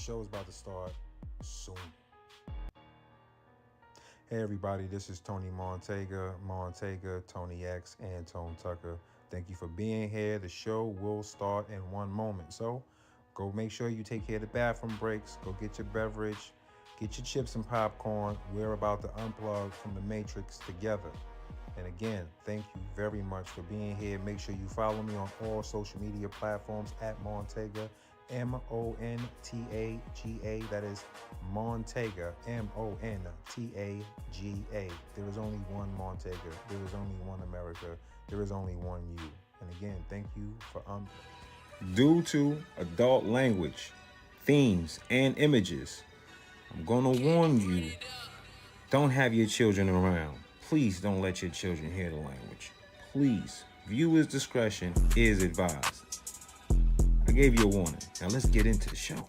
show is about to start soon. Hey everybody, this is Tony Montega, Tony X, Antone Tucker. Thank you for being here. The show will start in one moment. So go make sure you take care of the bathroom breaks. Go get your beverage, get your chips and popcorn. We're about to unplug from the Matrix together. And again, thank you very much for being here. Make sure you follow me on all social media platforms at Montega, Montaga. That is Montega, Montaga. There is only one Montega. There is only one America. There is only one you. And again, thank you for Due to adult language, themes, and images, I'm gonna warn you, don't have your children around. Please don't let your children hear the language. Please, viewers' discretion is advised. I gave you a warning. Now let's get into the show.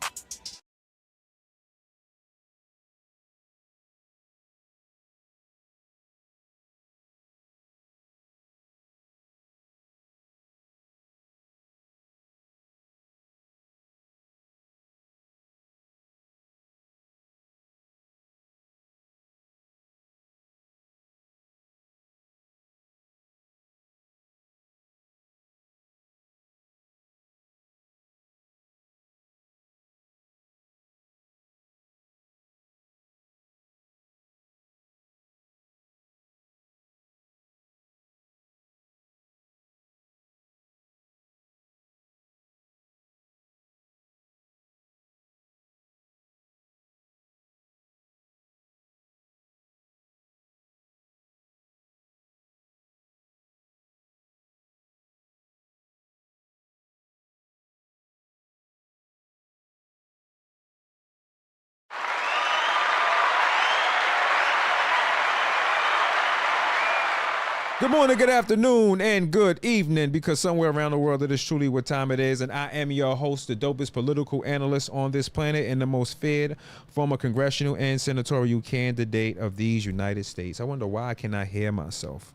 Good morning, good afternoon, and good evening, because somewhere around the world it is truly what time it is, and I am your host, the dopest political analyst on this planet and the most feared former congressional and senatorial candidate of these United States. I wonder why I cannot hear myself.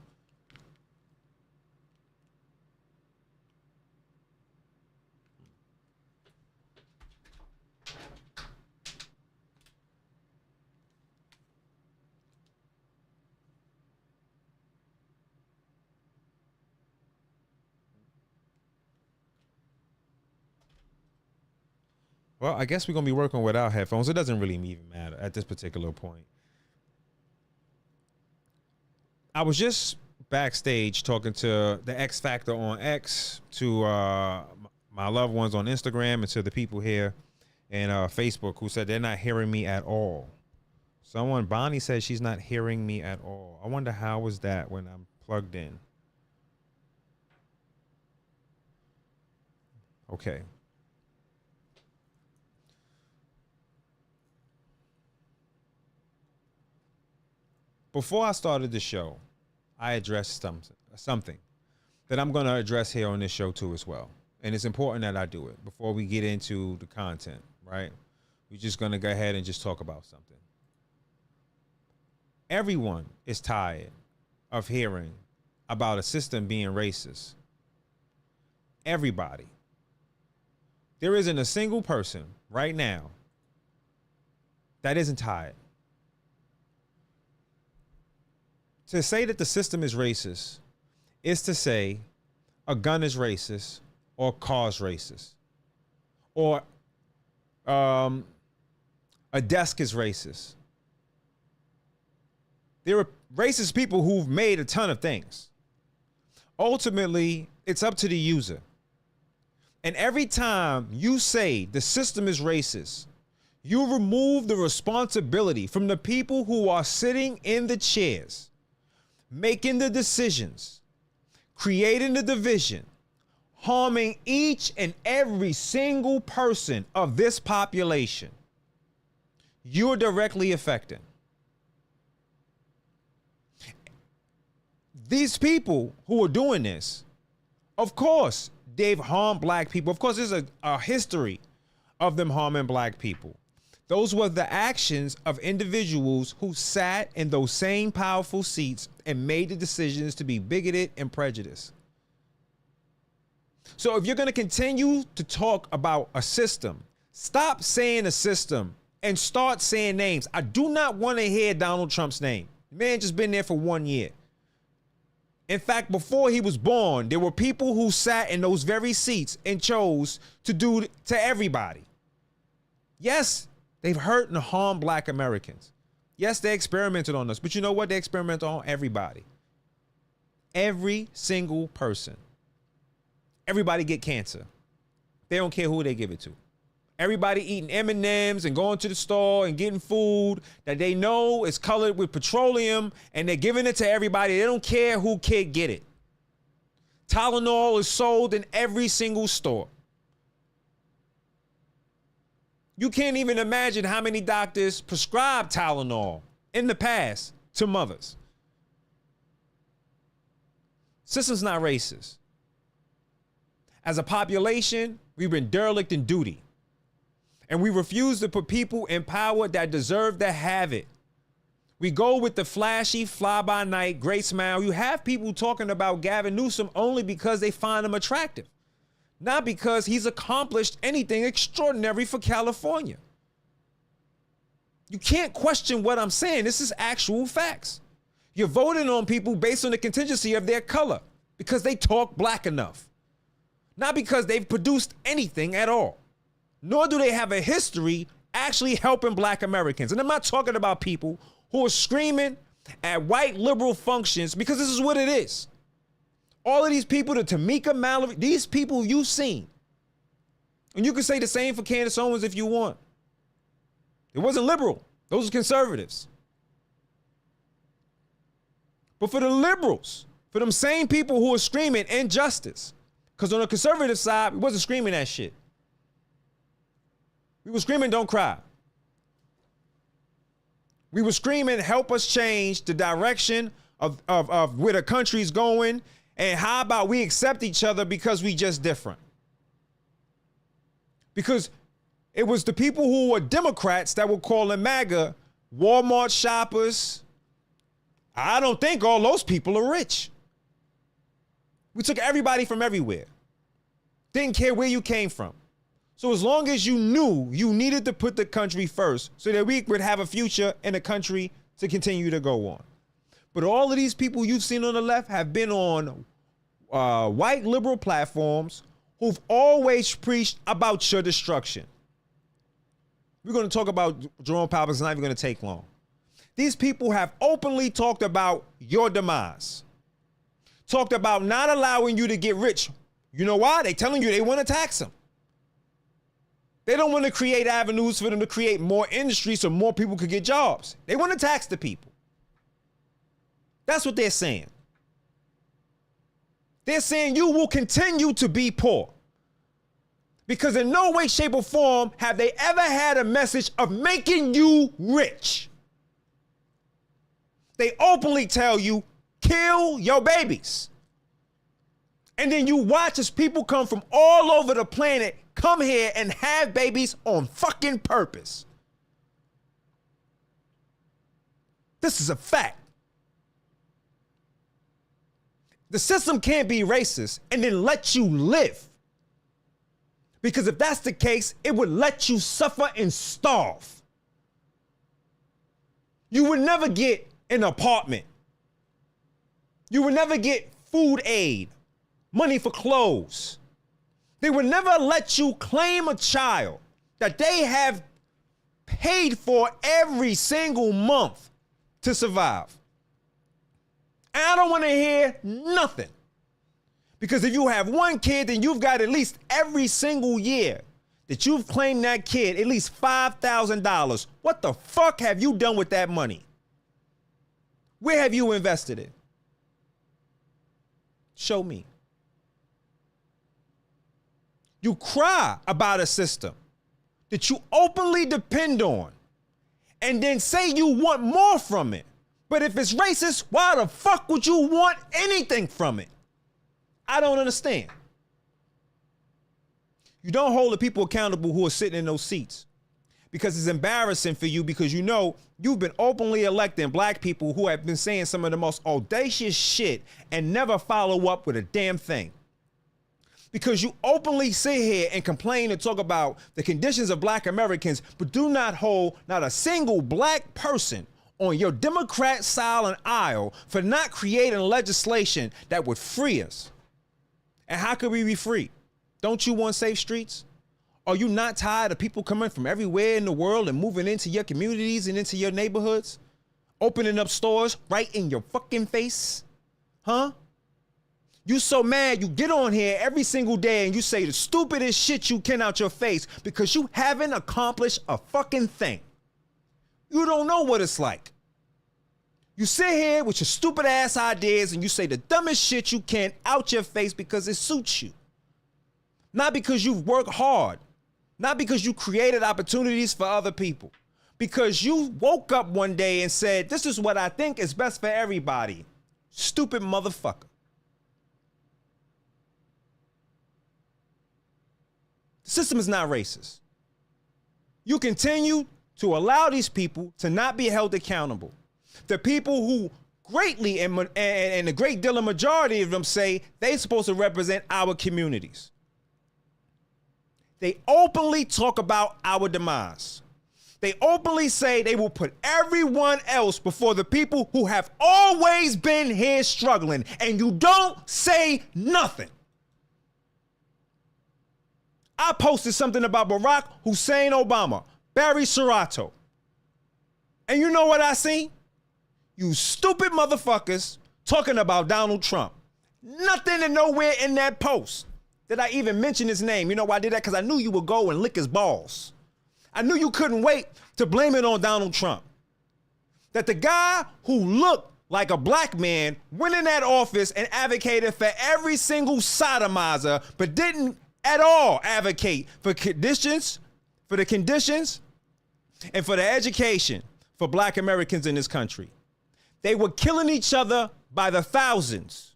Well, I guess we're going to be working without headphones. It doesn't really even matter at this particular point. I was just backstage talking to the X Factor on X, to my loved ones on Instagram, and to the people here in Facebook who said they're not hearing me at all. Bonnie said she's not hearing me at all. I wonder how was that when I'm plugged in. Okay. Before I started the show, I addressed something that I'm going to address here on this show too as well. And it's important that I do it before we get into the content, right? We're just going to go ahead and just talk about something. Everyone is tired of hearing about a system being racist. Everybody. There isn't a single person right now that isn't tired. To say that the system is racist is to say a gun is racist or cars racist, or a desk is racist. There are racist people who've made a ton of things. Ultimately, it's up to the user. And every time you say the system is racist, you remove the responsibility from the people who are sitting in the chairs, making the decisions, creating the division, harming each and every single person of this population. You're directly affecting. These people who are doing this, of course, they've harmed black people. Of course, there's a history of them harming black people. Those were the actions of individuals who sat in those same powerful seats and made the decisions to be bigoted and prejudiced. So if you're going to continue to talk about a system Stop saying the system and start saying names. I do not want to hear Donald Trump's name. The man just been there for 1 year. In fact, before he was born, there were people who sat in those very seats and chose to do to everybody. Yes, they've hurt and harmed black Americans. Yes, they experimented on us, but you know what? They experimented on everybody. Every single person. Everybody get cancer. They don't care who they give it to. Everybody eating M&Ms and going to the store and getting food that they know is colored with petroleum, and they're giving it to everybody. They don't care who kid get it. Tylenol is sold in every single store. You can't even imagine how many doctors prescribed Tylenol in the past to mothers. System's not racist. As a population, we've been derelict in duty. And we refuse to put people in power that deserve to have it. We go with the flashy, fly-by-night, great smile. You have people talking about Gavin Newsom only because they find him attractive, not because he's accomplished anything extraordinary for California. You can't question what I'm saying. This is actual facts. You're voting on people based on the contingency of their color because they talk black enough, not because they've produced anything at all. Nor do they have a history actually helping black Americans. And I'm not talking about people who are screaming at white liberal functions, because this is what it is. All of these people, the Tamika Mallory, these people you've seen. And you can say the same for Candace Owens if you want. It wasn't liberal. Those are conservatives. But for the liberals, for them same people who are screaming injustice, because on the conservative side, we wasn't screaming that shit. We were screaming, don't cry. We were screaming, help us change the direction of where the country's going. And how about we accept each other because we just different? Because it was the people who were Democrats that were calling MAGA Walmart shoppers. I don't think all those people are rich. We took everybody from everywhere. Didn't care where you came from. So as long as you knew you needed to put the country first so that we would have a future and a country to continue to go on. But all of these people you've seen on the left have been on white liberal platforms who've always preached about your destruction. We're going to talk about Jerome Powell. It's not even going to take long. These people have openly talked about your demise. Talked about not allowing you to get rich. You know why? They're telling you they want to tax them. They don't want to create avenues for them to create more industry so more people could get jobs. They want to tax the people. That's what they're saying. They're saying you will continue to be poor. Because in no way, shape, or form have they ever had a message of making you rich. They openly tell you, kill your babies. And then you watch as people come from all over the planet come here and have babies on fucking purpose. This is a fact. The system can't be racist and then let you live. Because if that's the case, it would let you suffer and starve. You would never get an apartment. You would never get food aid, money for clothes. They would never let you claim a child that they have paid for every single month to survive. And I don't want to hear nothing. Because if you have one kid, then you've got at least every single year that you've claimed that kid at least $5,000. What the fuck have you done with that money? Where have you invested it? Show me. You cry about a system that you openly depend on and then say you want more from it. But if it's racist, why the fuck would you want anything from it? I don't understand. You don't hold the people accountable who are sitting in those seats, because it's embarrassing for you, because you know you've been openly electing black people who have been saying some of the most audacious shit and never follow up with a damn thing. Because you openly sit here and complain and talk about the conditions of black Americans, but do not hold not a single black person on your Democrat silent aisle for not creating legislation that would free us. And how could we be free? Don't you want safe streets? Are you not tired of people coming from everywhere in the world and moving into your communities and into your neighborhoods? Opening up stores right in your fucking face? Huh? You so mad you get on here every single day and you say the stupidest shit you can out your face because you haven't accomplished a fucking thing. You don't know what it's like. You sit here with your stupid ass ideas and you say the dumbest shit you can out your face because it suits you. Not because you've worked hard. Not because you created opportunities for other people. Because you woke up one day and said, this is what I think is best for everybody. Stupid motherfucker. The system is not racist. You continue to allow these people to not be held accountable. The people who greatly and a great deal of majority of them say they're supposed to represent our communities. They openly talk about our demise. They openly say they will put everyone else before the people who have always been here struggling, and you don't say nothing. I posted something about Barack Hussein Obama, Barry Sorato. And you know what I see? You stupid motherfuckers talking about Donald Trump. Nothing and nowhere in that post did I even mention his name. You know why I did that? Because I knew you would go and lick his balls. I knew you couldn't wait to blame it on Donald Trump. That the guy who looked like a black man went in that office and advocated for every single sodomizer, but didn't at all advocate for conditions, for the conditions, and for the education for black Americans in this country. They were killing each other by the thousands.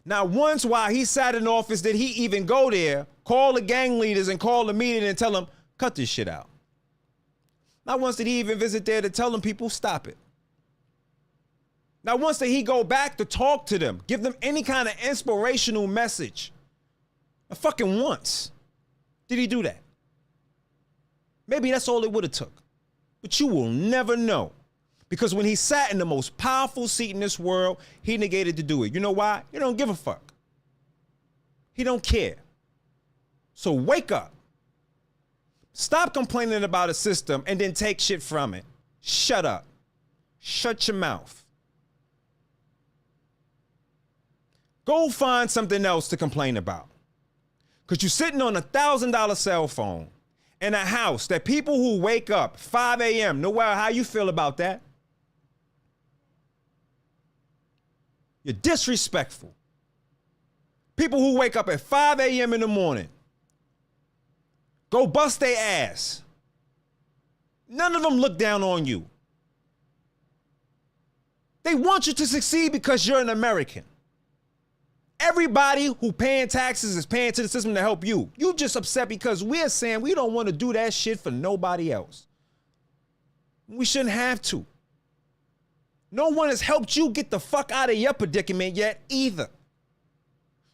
Not once while he sat in office did he even go there, call the gang leaders and call the meeting and tell them, cut this shit out. Not once did he even visit there to tell them people, stop it. Not once did he go back to talk to them, give them any kind of inspirational message. Not fucking once did he do that. Maybe that's all it would have took. But you will never know. Because when he sat in the most powerful seat in this world, he negated to do it. You know why? He don't give a fuck. He don't care. So wake up. Stop complaining about a system and then take shit from it. Shut up. Shut your mouth. Go find something else to complain about. Because you're sitting on a $1,000 cell phone in a house that people who wake up 5 a.m., no matter how you feel about that, you're disrespectful. People who wake up at 5 a.m. in the morning, go bust their ass. None of them look down on you. They want you to succeed because you're an American. Everybody who paying taxes is paying to the system to help you. You just upset because we're saying we don't want to do that shit for nobody else. We shouldn't have to. No one has helped you get the fuck out of your predicament yet either.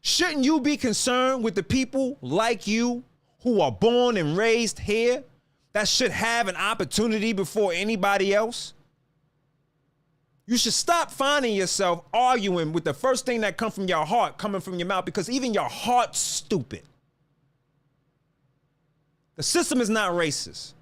Shouldn't you be concerned with the people like you who are born and raised here that should have an opportunity before anybody else? You should stop finding yourself arguing with the first thing that comes from your heart coming from your mouth, because even your heart's stupid. The system is not racist.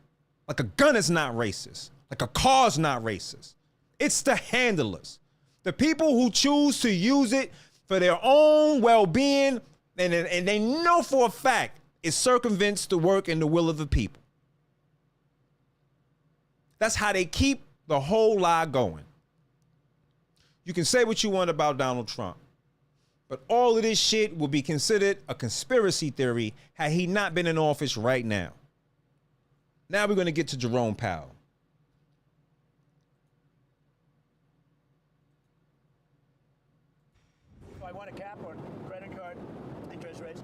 Like a gun is not racist. Like a car's not racist. It's the handlers. The people who choose to use it for their own well-being, and they know for a fact it circumvents the work and the will of the people. That's how they keep the whole lie going. You can say what you want about Donald Trump, but all of this shit will be considered a conspiracy theory had he not been in office right now. Now we're going to get to Jerome Powell. I want a cap on credit card interest rates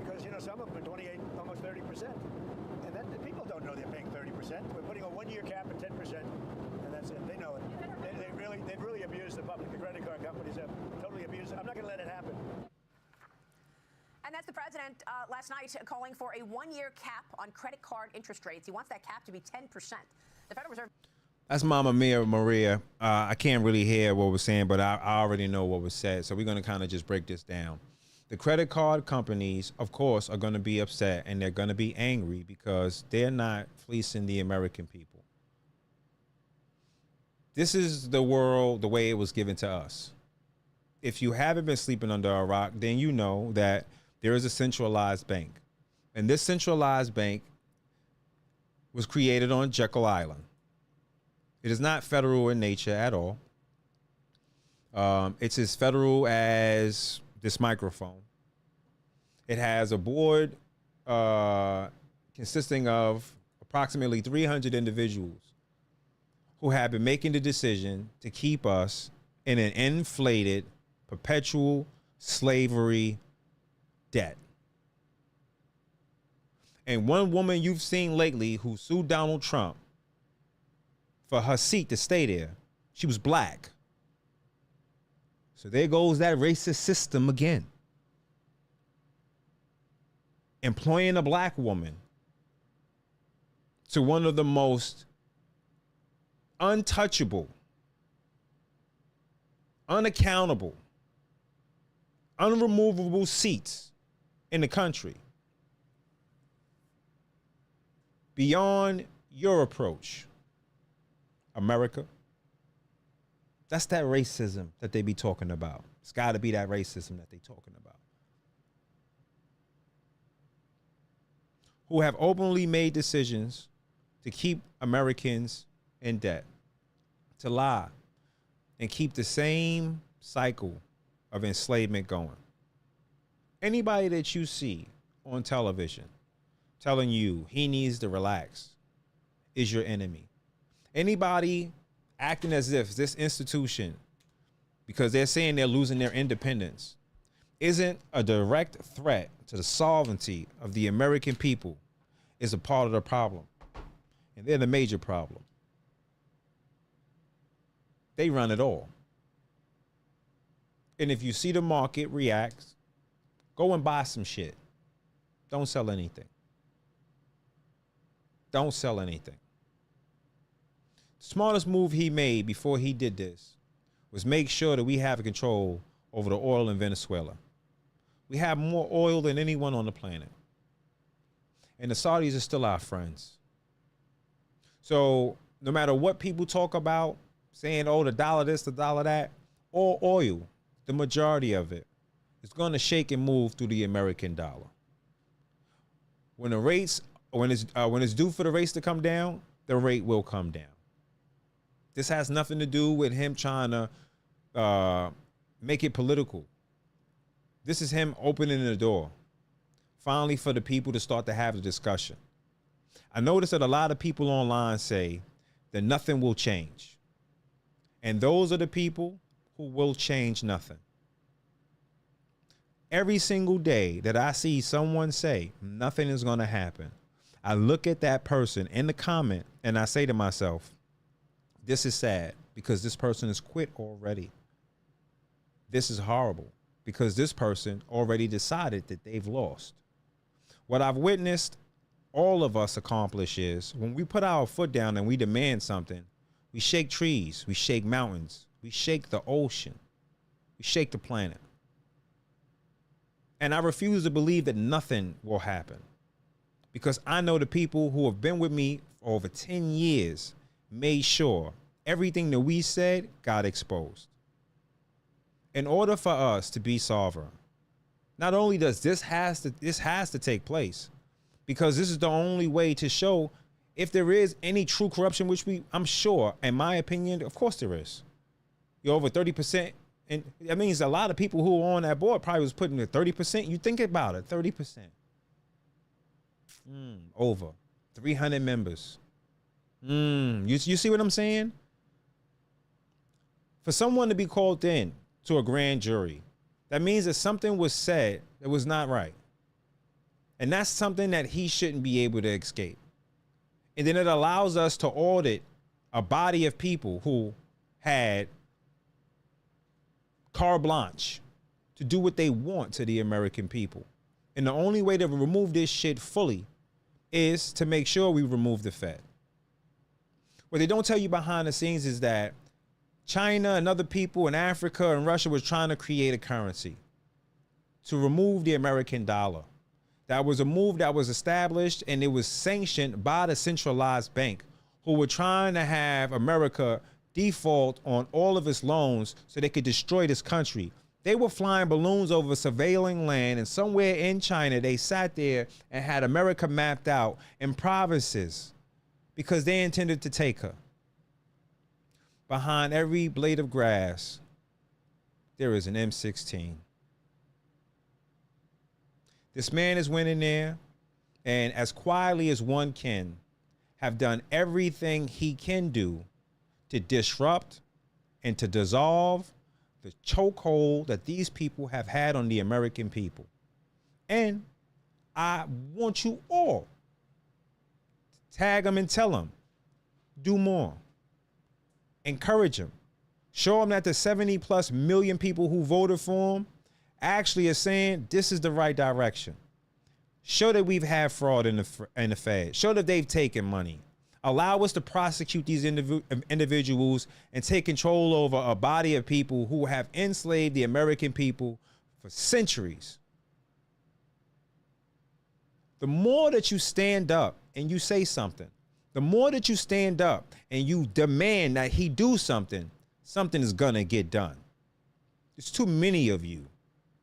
because, you know, some of them are 28, almost 30%. And then the people don't know they're paying 30%. We're putting a one-year cap at 10%, and that's it. They know it. They've really abused the public. The credit card companies have totally abused it. I'm not going to let it happen. And that's the president. president last night calling for a one-year cap on credit card interest rates. He wants that cap to be 10%. The Federal Reserve. That's Mama Mia Maria. I can't really hear what was saying, but I already know what was said. So we're going to kind of just break this down. The credit card companies, of course, are going to be upset and they're going to be angry because they're not fleecing the American people. This is the world, the way it was given to us. If you haven't been sleeping under a rock, then you know that there is a centralized bank. And this centralized bank was created on Jekyll Island. It is not federal in nature at all. It's as federal as this microphone. It has a board consisting of approximately 300 individuals who have been making the decision to keep us in an inflated, perpetual slavery debt. And one woman you've seen lately who sued Donald Trump for her seat to stay there, she was black. So there goes that racist system again. Employing a black woman to one of the most untouchable, unaccountable, unremovable seats in the country. Beyond your approach, America. That's that racism that they be talking about. It's got to be that racism that they talking about. Who have openly made decisions to keep Americans in debt, to lie, and keep the same cycle of enslavement going. Anybody that you see on television telling you he needs to relax is your enemy. Anybody acting as if this institution, because they're saying they're losing their independence, isn't a direct threat to the sovereignty of the American people is a part of the problem. And they're the major problem. They run it all. And if you see the market reacts, go and buy some shit. Don't sell anything. Don't sell anything. The smartest move he made before he did this was make sure that we have control over the oil in Venezuela. We have more oil than anyone on the planet. And the Saudis are still our friends. So no matter what people talk about, saying, oh, the dollar this, the dollar that, all oil, the majority of it, is going to shake and move through the American dollar. When it's due for the rates to come down, the rate will come down. This has nothing to do with him trying to make it political. This is him opening the door, finally, for the people to start to have the discussion. I noticed that a lot of people online say that nothing will change. And those are the people who will change nothing. Every single day that I see someone say nothing is going to happen, I look at that person in the comment and I say to myself, this is sad because this person has quit already. This is horrible because this person already decided that they've lost. What I've witnessed all of us accomplish is when we put our foot down and we demand something, we shake trees, we shake mountains, we shake the ocean, we shake the planet. And I refuse to believe that nothing will happen because I know the people who have been with me for over 10 years made sure everything that we said got exposed. In order for us to be sovereign, not only does this has to take place, because this is the only way to show if there is any true corruption, which I'm sure, in my opinion, of course there is. You're over 30%. And that means a lot of people who are on that board probably was putting at 30%. You think about it, 30%. Over 300 members. You see what I'm saying? For someone to be called in to a grand jury, that means that something was said that was not right. And that's something that he shouldn't be able to escape. And then it allows us to audit a body of people who had carte blanche to do what they want to the American people. And the only way to remove this shit fully is to make sure we remove the Fed. What they don't tell you behind the scenes is that China and other people in Africa and Russia was trying to create a currency to remove the American dollar. That was a move that was established, and it was sanctioned by the centralized bank, who were trying to have America default on all of its loans so they could destroy this country. They were flying balloons over surveilling land, and somewhere in China, they sat there and had America mapped out in provinces because they intended to take her. Behind every blade of grass, there is an M16. This man has went in there and, as quietly as one can, have done everything he can do to disrupt and to dissolve the chokehold that these people have had on the American people. And I want you all to tag them and tell them, do more. Encourage them. Show them that the 70+ million people who voted for him actually are saying this is the right direction. Show that we've had fraud in the Fed. Show that they've taken money. Allow us to prosecute these individuals and take control over a body of people who have enslaved the American people for centuries. The more that you stand up and you say something, the more that you stand up and you demand that he do something, something is gonna get done. There's too many of you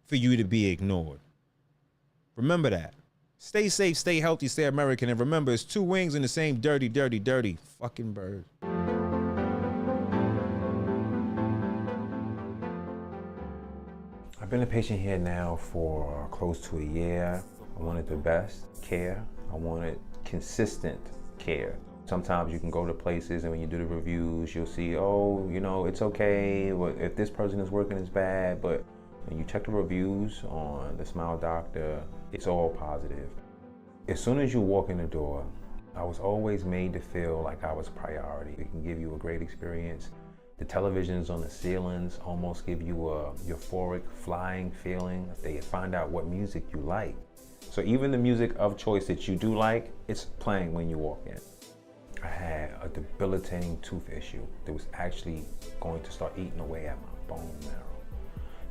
for you to be ignored. Remember that. Stay safe, stay healthy, stay American, and remember, it's two wings in the same dirty, dirty, dirty fucking bird. I've been a patient here now for close to a year. I wanted the best care. I wanted consistent care. Sometimes you can go to places and when you do the reviews, you'll see, oh, you know, it's okay. If this person is working, it's bad. But when you check the reviews on the Smile Doctor, it's all positive. As soon as you walk in the door, I was always made to feel like I was a priority. It can give you a great experience. The televisions on the ceilings almost give you a euphoric flying feeling. They find out what music you like. So even the music of choice that you do like, it's playing when you walk in. I had a debilitating tooth issue that was actually going to start eating away at my bone marrow.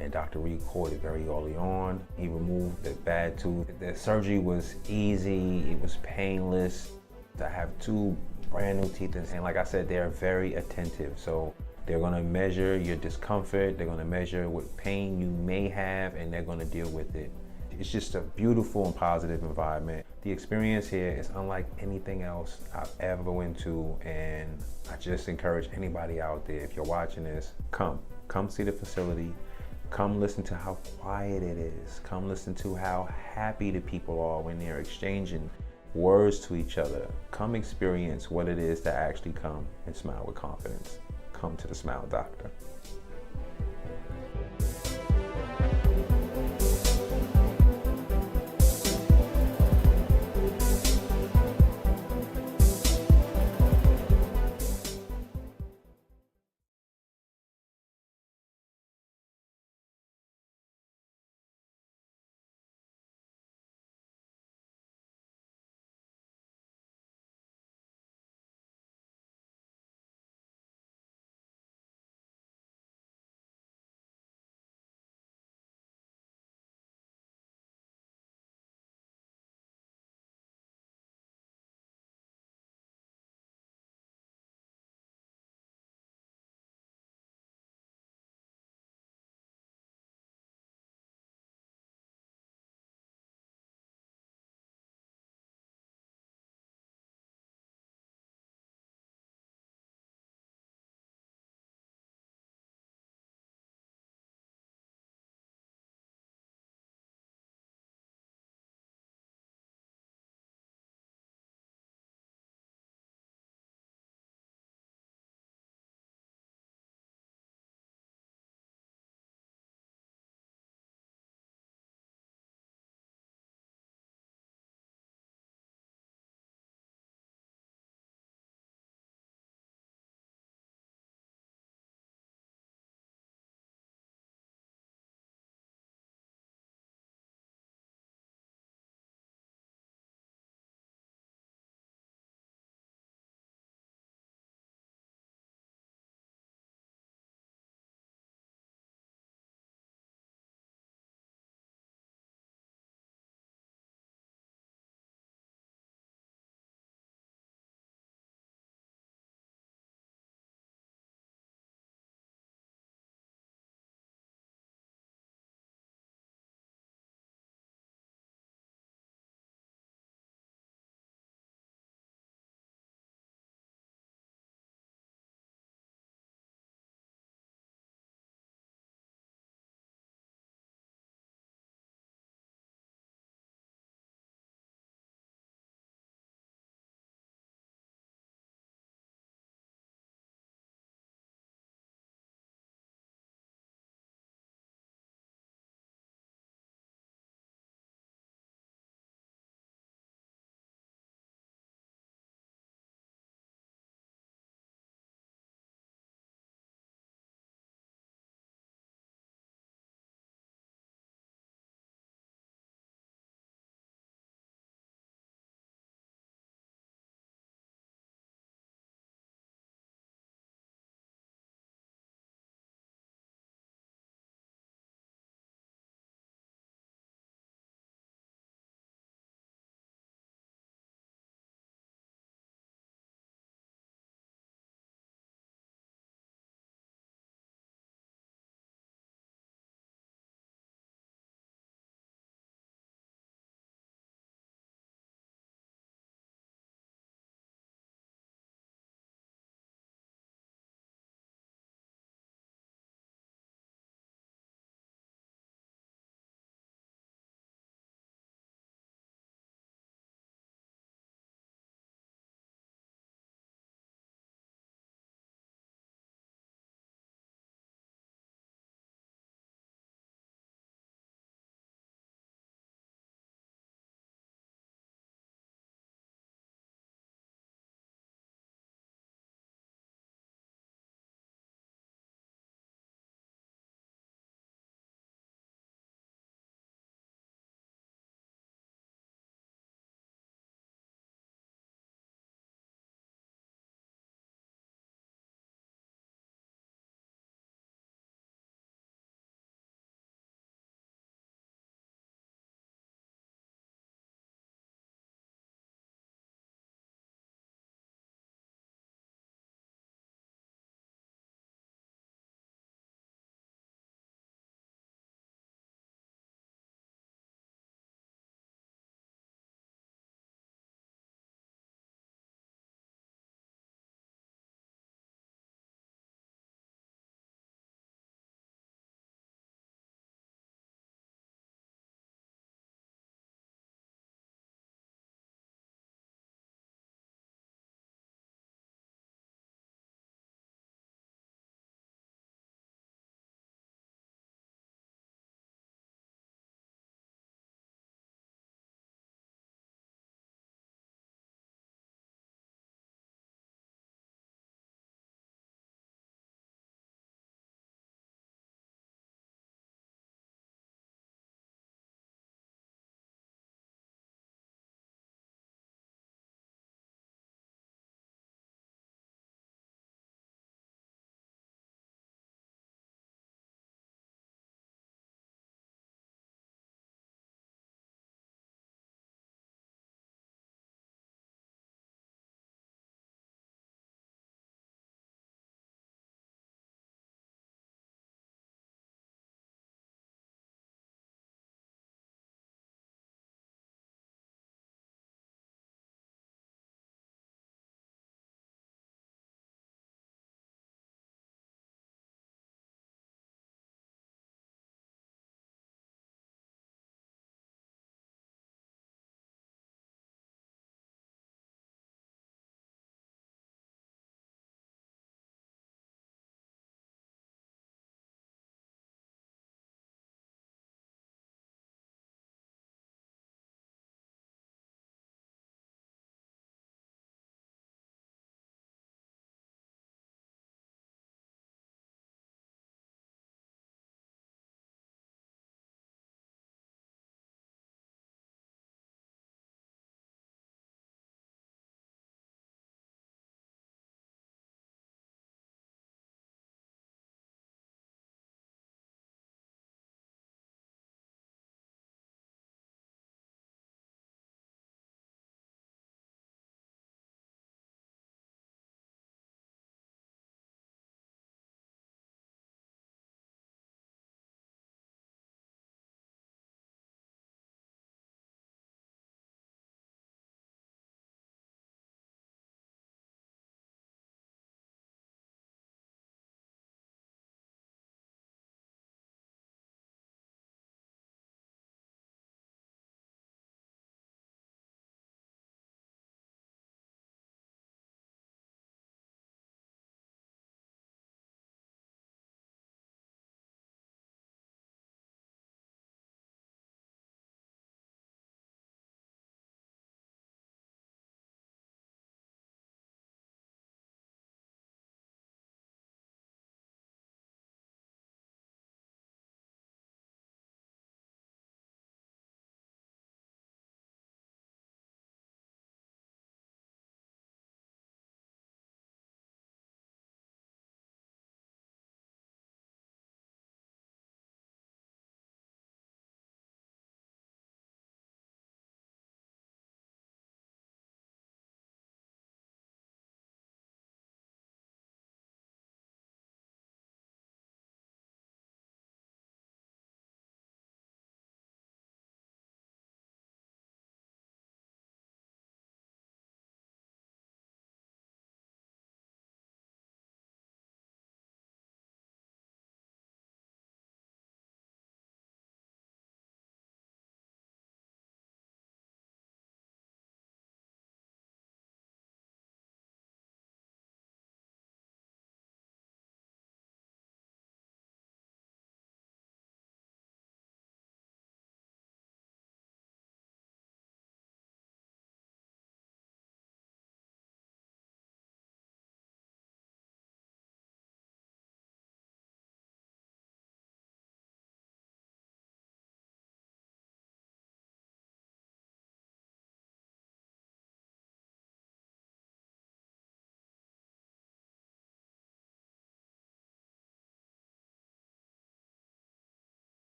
And Dr. Reed caught it very early on. He removed the bad tooth. The surgery was easy, it was painless. I have 2 brand new teeth, and like I said, they're very attentive. So they're gonna measure your discomfort, they're gonna measure what pain you may have, and they're gonna deal with it. It's just a beautiful and positive environment. The experience here is unlike anything else I've ever went to, and I just encourage anybody out there, if you're watching this, come see the facility. Come listen to how quiet it is. Come listen to how happy the people are when they're exchanging words to each other. Come experience what it is to actually come and smile with confidence. Come to the Smile Doctor.